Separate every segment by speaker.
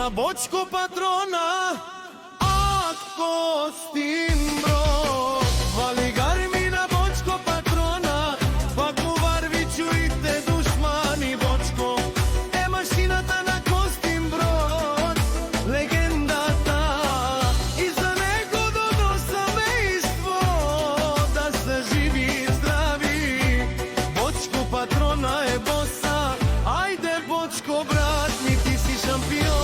Speaker 1: Na Bočko patrona, ako stimbro, vali garmi na Bočko patrona, pa ku Varviću i te dušmani Bočko, mašiната на Костинброд, легендата, и за него добро семејство, да се живи и здрави. Bočko patrona е боса, ајде Bočko брат ми, ти си шампион.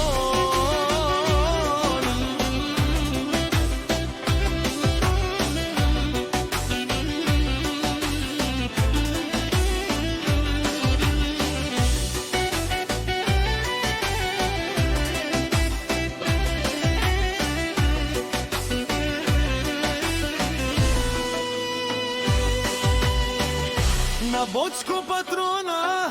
Speaker 1: Na Bočko patrona,